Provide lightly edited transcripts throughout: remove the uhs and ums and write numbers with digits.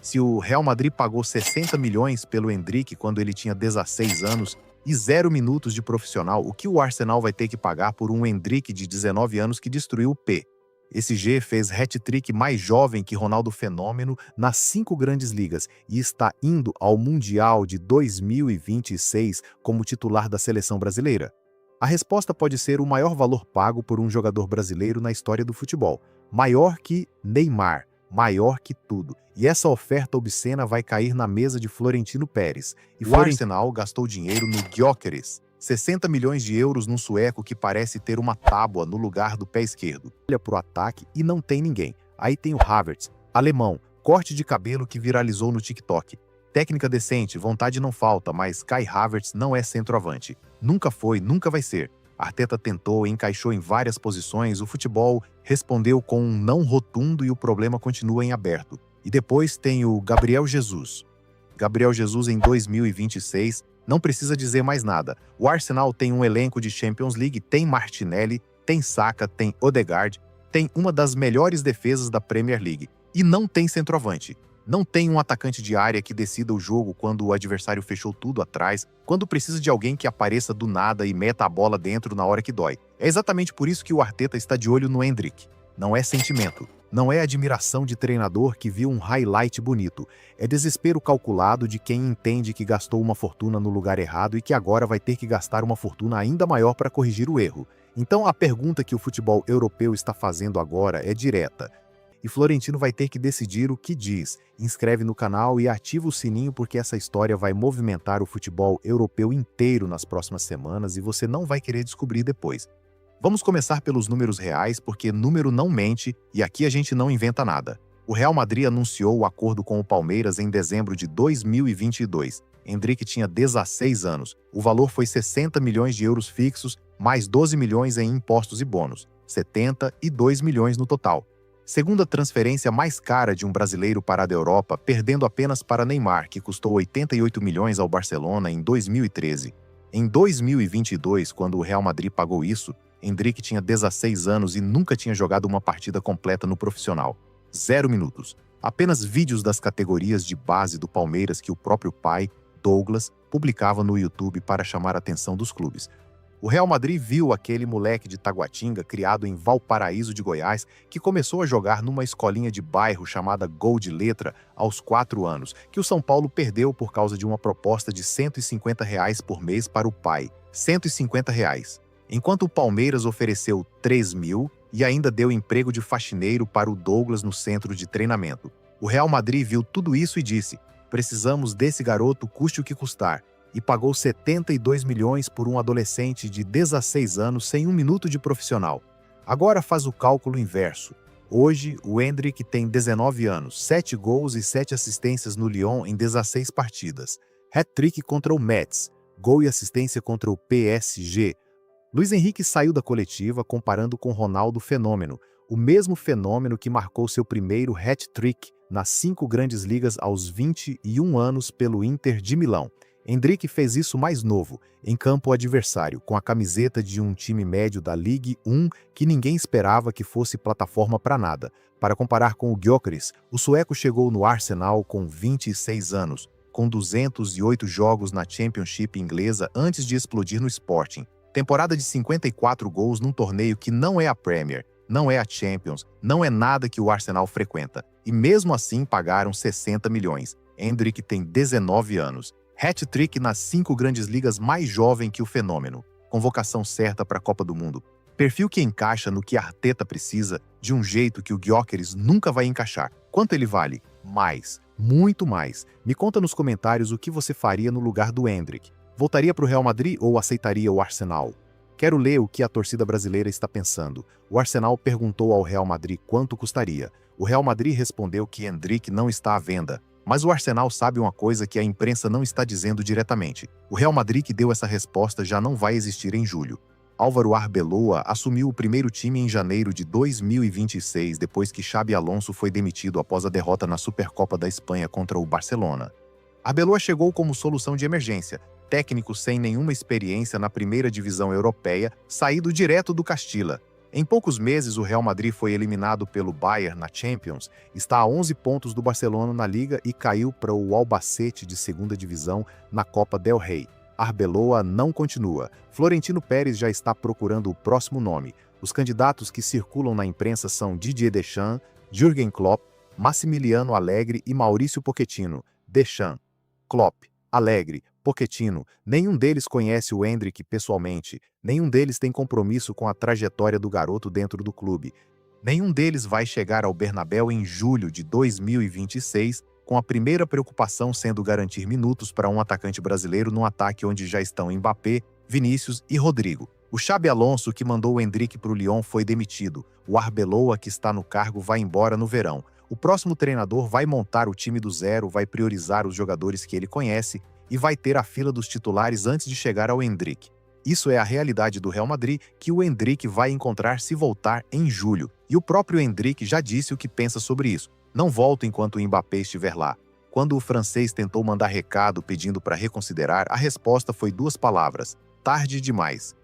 Se o Real Madrid pagou 60 milhões pelo Endrick quando ele tinha 16 anos e 0 minutos de profissional, o que o Arsenal vai ter que pagar por um Endrick de 19 anos que destruiu o P? Esse G fez hat-trick mais jovem que Ronaldo Fenômeno nas 5 grandes ligas e está indo ao Mundial de 2026 como titular da seleção brasileira. A resposta pode ser o maior valor pago por um jogador brasileiro na história do futebol. Maior que Neymar, maior que tudo. E essa oferta obscena vai cair na mesa de Florentino Pérez. E o Arsenal gastou dinheiro no Gyökeres. 60 milhões de euros num sueco que parece ter uma tábua no lugar do pé esquerdo. Olha pro ataque e não tem ninguém. Aí tem o Havertz, alemão, corte de cabelo que viralizou no TikTok. Técnica decente, vontade não falta, mas Kai Havertz não é centroavante. Nunca foi, nunca vai ser. Arteta tentou, encaixou em várias posições, o futebol respondeu com um não rotundo e o problema continua em aberto. E depois tem o Gabriel Jesus. Gabriel Jesus em 2026, não precisa dizer mais nada. O Arsenal tem um elenco de Champions League, tem Martinelli, tem Saka, tem Odegaard, tem uma das melhores defesas da Premier League. E não tem centroavante. Não tem um atacante de área que decida o jogo quando o adversário fechou tudo atrás, quando precisa de alguém que apareça do nada e meta a bola dentro na hora que dói. É exatamente por isso que o Arteta está de olho no Endrick. Não é sentimento. Não é admiração de treinador que viu um highlight bonito. É desespero calculado de quem entende que gastou uma fortuna no lugar errado e que agora vai ter que gastar uma fortuna ainda maior para corrigir o erro. Então a pergunta que o futebol europeu está fazendo agora é direta. E Florentino vai ter que decidir o que diz. Inscreve no canal e ativa o sininho porque essa história vai movimentar o futebol europeu inteiro nas próximas semanas e você não vai querer descobrir depois. Vamos começar pelos números reais, porque número não mente e aqui a gente não inventa nada. O Real Madrid anunciou o acordo com o Palmeiras em dezembro de 2022. Endrick tinha 16 anos. O valor foi 60 milhões de euros fixos, mais 12 milhões em impostos e bônus. 72 milhões no total. Segunda transferência mais cara de um brasileiro para a Europa, perdendo apenas para Neymar, que custou 88 milhões ao Barcelona em 2013. Em 2022, quando o Real Madrid pagou isso, Endrick tinha 16 anos e nunca tinha jogado uma partida completa no profissional. 0 minutos. Apenas vídeos das categorias de base do Palmeiras que o próprio pai, Douglas, publicava no YouTube para chamar a atenção dos clubes. O Real Madrid viu aquele moleque de Taguatinga, criado em Valparaíso de Goiás, que começou a jogar numa escolinha de bairro chamada Gol de Letra aos 4 anos, que o São Paulo perdeu por causa de uma proposta de R$ 150 por mês para o pai. R$ 150. Enquanto o Palmeiras ofereceu 3 mil e ainda deu emprego de faxineiro para o Douglas no centro de treinamento. O Real Madrid viu tudo isso e disse: precisamos desse garoto custe o que custar. E pagou 72 milhões por um adolescente de 16 anos sem 1 minuto de profissional. Agora faz o cálculo inverso. Hoje, o Endrick tem 19 anos, 7 gols e 7 assistências no Lyon em 16 partidas. Hat-trick contra o Metz, gol e assistência contra o PSG. Luiz Henrique saiu da coletiva comparando com Ronaldo Fenômeno, o mesmo Fenômeno que marcou seu primeiro hat-trick nas 5 grandes ligas aos 21 anos pelo Inter de Milão. Endrick fez isso mais novo, em campo adversário, com a camiseta de um time médio da Ligue 1 que ninguém esperava que fosse plataforma para nada. Para comparar com o Gyökeres, o sueco chegou no Arsenal com 26 anos, com 208 jogos na Championship inglesa antes de explodir no Sporting. Temporada de 54 gols num torneio que não é a Premier, não é a Champions, não é nada que o Arsenal frequenta. E mesmo assim pagaram 60 milhões. Endrick tem 19 anos. Hat-trick nas 5 grandes ligas mais jovem que o Fenômeno. Convocação certa para a Copa do Mundo. Perfil que encaixa no que Arteta precisa, de um jeito que o Gyökeres nunca vai encaixar. Quanto ele vale? Mais. Muito mais. Me conta nos comentários o que você faria no lugar do Endrick. Voltaria para o Real Madrid ou aceitaria o Arsenal? Quero ler o que a torcida brasileira está pensando. O Arsenal perguntou ao Real Madrid quanto custaria. O Real Madrid respondeu que Endrick não está à venda. Mas o Arsenal sabe uma coisa que a imprensa não está dizendo diretamente. O Real Madrid que deu essa resposta já não vai existir em julho. Álvaro Arbeloa assumiu o primeiro time em janeiro de 2026, depois que Xabi Alonso foi demitido após a derrota na Supercopa da Espanha contra o Barcelona. Arbeloa chegou como solução de emergência, técnico sem nenhuma experiência na primeira divisão europeia, saído direto do Castilla. Em poucos meses, o Real Madrid foi eliminado pelo Bayern na Champions, está a 11 pontos do Barcelona na Liga e caiu para o Albacete de segunda divisão na Copa del Rey. Arbeloa não continua. Florentino Pérez já está procurando o próximo nome. Os candidatos que circulam na imprensa são Didier Deschamps, Jürgen Klopp, Massimiliano Allegri e Maurício Pochettino. Deschamps, Klopp, Allegri, Pochettino, nenhum deles conhece o Endrick pessoalmente, nenhum deles tem compromisso com a trajetória do garoto dentro do clube. Nenhum deles vai chegar ao Bernabéu em julho de 2026, com a primeira preocupação sendo garantir minutos para um atacante brasileiro num ataque onde já estão Mbappé, Vinícius e Rodrigo. O Xabi Alonso, que mandou o Endrick para o Lyon, foi demitido. O Arbeloa, que está no cargo, vai embora no verão. O próximo treinador vai montar o time do zero, vai priorizar os jogadores que ele conhece e vai ter a fila dos titulares antes de chegar ao Endrick. Isso é a realidade do Real Madrid, que o Endrick vai encontrar se voltar em julho. E o próprio Endrick já disse o que pensa sobre isso. Não volto enquanto o Mbappé estiver lá. Quando o francês tentou mandar recado pedindo para reconsiderar, a resposta foi 2 palavras: tarde demais.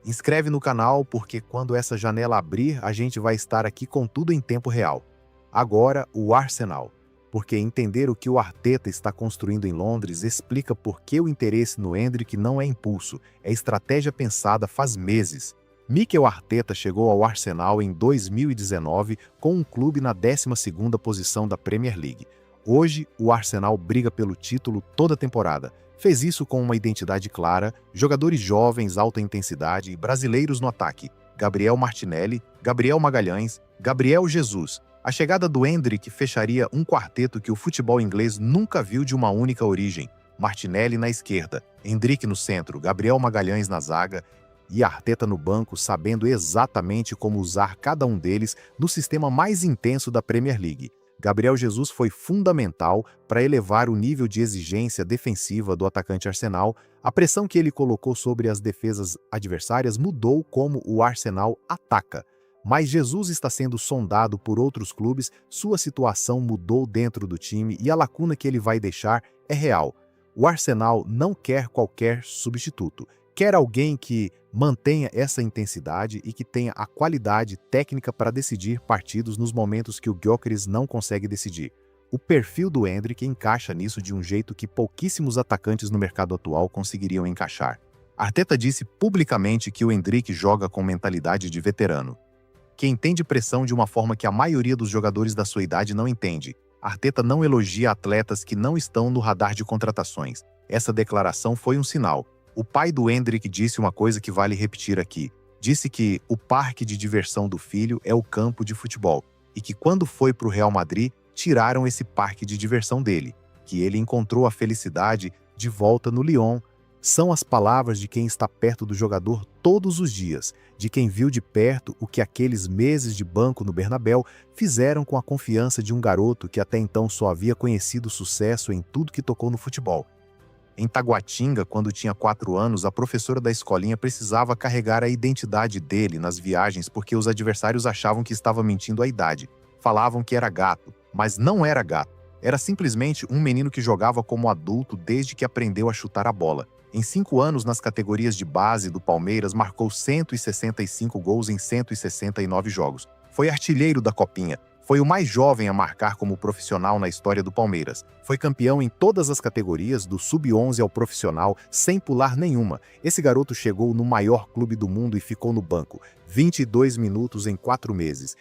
Inscreve no canal porque quando essa janela abrir, a gente vai estar aqui com tudo em tempo real. Agora, o Arsenal. Porque entender o que o Arteta está construindo em Londres explica por que o interesse no Endrick não é impulso, é estratégia pensada faz meses. Mikel Arteta chegou ao Arsenal em 2019 com um clube na 12ª posição da Premier League. Hoje, o Arsenal briga pelo título toda a temporada. Fez isso com uma identidade clara, jogadores jovens, alta intensidade e brasileiros no ataque. Gabriel Martinelli, Gabriel Magalhães, Gabriel Jesus. A chegada do Endrick fecharia um quarteto que o futebol inglês nunca viu de uma única origem. Martinelli na esquerda, Endrick no centro, Gabriel Magalhães na zaga e Arteta no banco, sabendo exatamente como usar cada um deles no sistema mais intenso da Premier League. Gabriel Jesus foi fundamental para elevar o nível de exigência defensiva do atacante Arsenal. A pressão que ele colocou sobre as defesas adversárias mudou como o Arsenal ataca. Mas Jesus está sendo sondado por outros clubes, sua situação mudou dentro do time e a lacuna que ele vai deixar é real. O Arsenal não quer qualquer substituto, quer alguém que mantenha essa intensidade e que tenha a qualidade técnica para decidir partidos nos momentos que o Gyökeres não consegue decidir. O perfil do Endrick encaixa nisso de um jeito que pouquíssimos atacantes no mercado atual conseguiriam encaixar. Arteta disse publicamente que o Endrick joga com mentalidade de veterano, que entende pressão de uma forma que a maioria dos jogadores da sua idade não entende. Arteta não elogia atletas que não estão no radar de contratações. Essa declaração foi um sinal. O pai do Endrick disse uma coisa que vale repetir aqui. Disse que o parque de diversão do filho é o campo de futebol e que quando foi para o Real Madrid, tiraram esse parque de diversão dele, que ele encontrou a felicidade de volta no Lyon. São as palavras de quem está perto do jogador todos os dias, de quem viu de perto o que aqueles meses de banco no Bernabéu fizeram com a confiança de um garoto que até então só havia conhecido sucesso em tudo que tocou no futebol. Em Taguatinga, quando tinha 4 anos, a professora da escolinha precisava carregar a identidade dele nas viagens porque os adversários achavam que estava mentindo a idade. Falavam que era gato, mas não era gato. Era simplesmente um menino que jogava como adulto desde que aprendeu a chutar a bola. Em 5 anos, nas categorias de base do Palmeiras, marcou 165 gols em 169 jogos. Foi artilheiro da Copinha. Foi o mais jovem a marcar como profissional na história do Palmeiras. Foi campeão em todas as categorias, do sub-11 ao profissional, sem pular nenhuma. Esse garoto chegou no maior clube do mundo e ficou no banco. 22 minutos em 4 meses.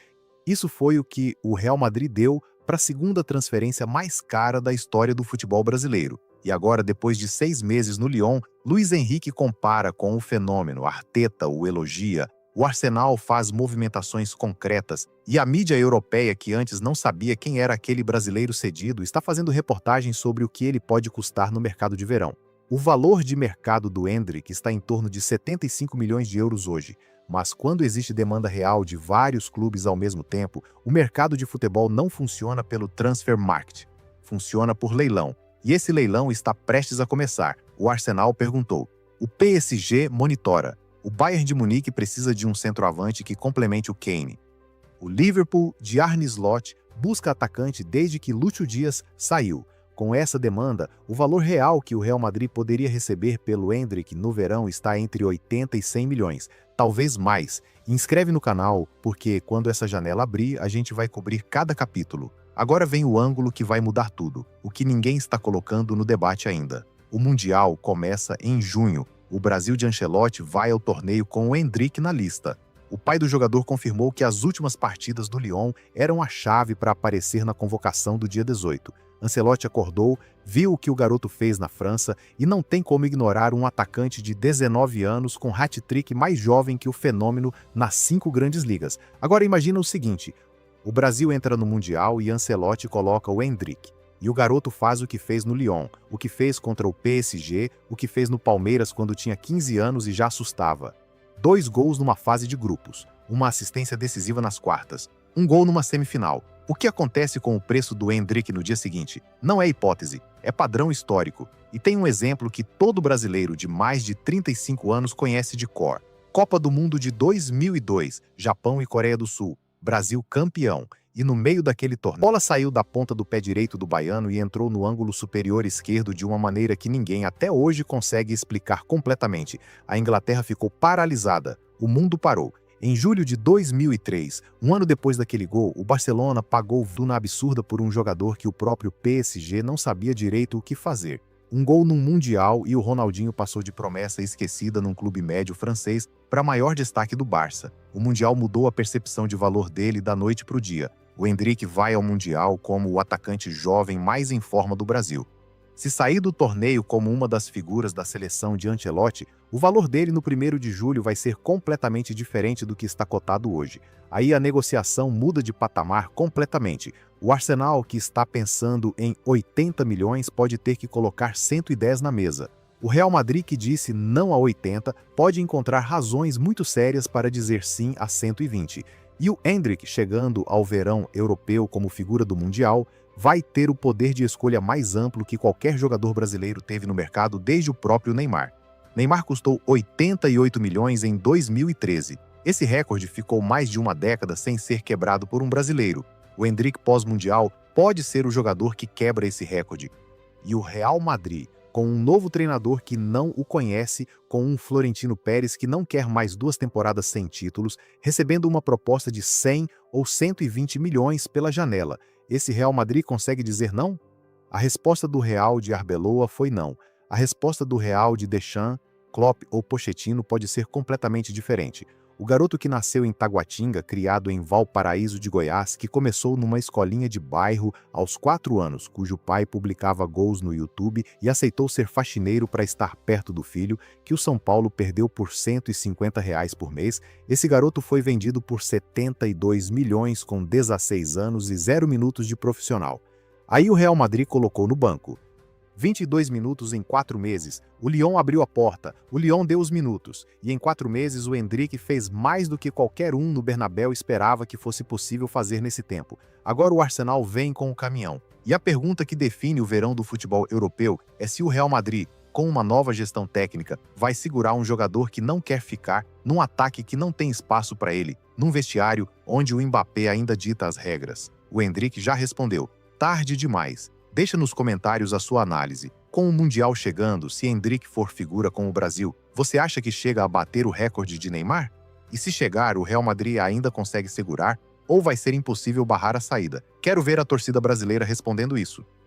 Isso foi o que o Real Madrid deu para a segunda transferência mais cara da história do futebol brasileiro. E agora, depois de 6 meses no Lyon, Luis Henrique compara com o fenômeno, Arteta o elogia, o Arsenal faz movimentações concretas e a mídia europeia, que antes não sabia quem era aquele brasileiro cedido, está fazendo reportagens sobre o que ele pode custar no mercado de verão. O valor de mercado do Endrick está em torno de 75 milhões de euros hoje, mas quando existe demanda real de vários clubes ao mesmo tempo, o mercado de futebol não funciona pelo transfer market, funciona por leilão. E esse leilão está prestes a começar. O Arsenal perguntou. O PSG monitora. O Bayern de Munique precisa de um centroavante que complemente o Kane. O Liverpool, de Arne Slot, busca atacante desde que Lúcio Dias saiu. Com essa demanda, o valor real que o Real Madrid poderia receber pelo Endrick no verão está entre 80 e 100 milhões, talvez mais. Inscreve no canal, porque quando essa janela abrir, a gente vai cobrir cada capítulo. Agora vem o ângulo que vai mudar tudo, o que ninguém está colocando no debate ainda. O Mundial começa em junho. O Brasil de Ancelotti vai ao torneio com o Endrick na lista. O pai do jogador confirmou que as últimas partidas do Lyon eram a chave para aparecer na convocação do dia 18. Ancelotti acordou, viu o que o garoto fez na França e não tem como ignorar um atacante de 19 anos com hat-trick mais jovem que o fenômeno nas 5 grandes ligas. Agora imagina o seguinte, o Brasil entra no Mundial e Ancelotti coloca o Endrick. E o garoto faz o que fez no Lyon, o que fez contra o PSG, o que fez no Palmeiras quando tinha 15 anos e já assustava. 2 gols numa fase de grupos, uma assistência decisiva nas quartas, um gol numa semifinal. O que acontece com o preço do Endrick no dia seguinte? Não é hipótese, é padrão histórico. E tem um exemplo que todo brasileiro de mais de 35 anos conhece de cor. Copa do Mundo de 2002, Japão e Coreia do Sul. Brasil campeão. E no meio daquele torneio, a bola saiu da ponta do pé direito do baiano e entrou no ângulo superior esquerdo de uma maneira que ninguém até hoje consegue explicar completamente. A Inglaterra ficou paralisada. O mundo parou. Em julho de 2003, um ano depois daquele gol, o Barcelona pagou fortuna absurda por um jogador que o próprio PSG não sabia direito o que fazer. Um gol num Mundial e o Ronaldinho passou de promessa esquecida num clube médio francês para maior destaque do Barça. O Mundial mudou a percepção de valor dele da noite para o dia. O Endrick vai ao Mundial como o atacante jovem mais em forma do Brasil. Se sair do torneio como uma das figuras da seleção de Ancelotti, o valor dele no 1º de julho vai ser completamente diferente do que está cotado hoje. Aí a negociação muda de patamar completamente. O Arsenal, que está pensando em 80 milhões, pode ter que colocar 110 na mesa. O Real Madrid, que disse não a 80, pode encontrar razões muito sérias para dizer sim a 120. E o Endrick, chegando ao verão europeu como figura do Mundial, vai ter o poder de escolha mais amplo que qualquer jogador brasileiro teve no mercado desde o próprio Neymar. Neymar custou 88 milhões em 2013. Esse recorde ficou mais de uma década sem ser quebrado por um brasileiro. O Endrick pós-Mundial pode ser o jogador que quebra esse recorde. E o Real Madrid, com um novo treinador que não o conhece, com um Florentino Pérez que não quer mais 2 temporadas sem títulos, recebendo uma proposta de 100 ou 120 milhões pela janela. Esse Real Madrid consegue dizer não? A resposta do Real de Arbeloa foi não. A resposta do Real de Deschamps, Klopp ou Pochettino pode ser completamente diferente. O garoto que nasceu em Taguatinga, criado em Valparaíso de Goiás, que começou numa escolinha de bairro aos 4 anos, cujo pai publicava gols no YouTube e aceitou ser faxineiro para estar perto do filho, que o São Paulo perdeu por R$ 150 por mês, esse garoto foi vendido por 72 milhões com 16 anos e 0 minutos de profissional. Aí o Real Madrid colocou no banco. 22 minutos em 4 meses, o Lyon abriu a porta, o Lyon deu os minutos, e em 4 meses o Endrick fez mais do que qualquer um no Bernabéu esperava que fosse possível fazer nesse tempo. Agora o Arsenal vem com o caminhão. E a pergunta que define o verão do futebol europeu é se o Real Madrid, com uma nova gestão técnica, vai segurar um jogador que não quer ficar num ataque que não tem espaço para ele, num vestiário onde o Mbappé ainda dita as regras. O Endrick já respondeu, tarde demais. Deixa nos comentários a sua análise. Com o Mundial chegando, se Endrick for figura com o Brasil, você acha que chega a bater o recorde de Neymar? E se chegar, o Real Madrid ainda consegue segurar ou vai ser impossível barrar a saída? Quero ver a torcida brasileira respondendo isso.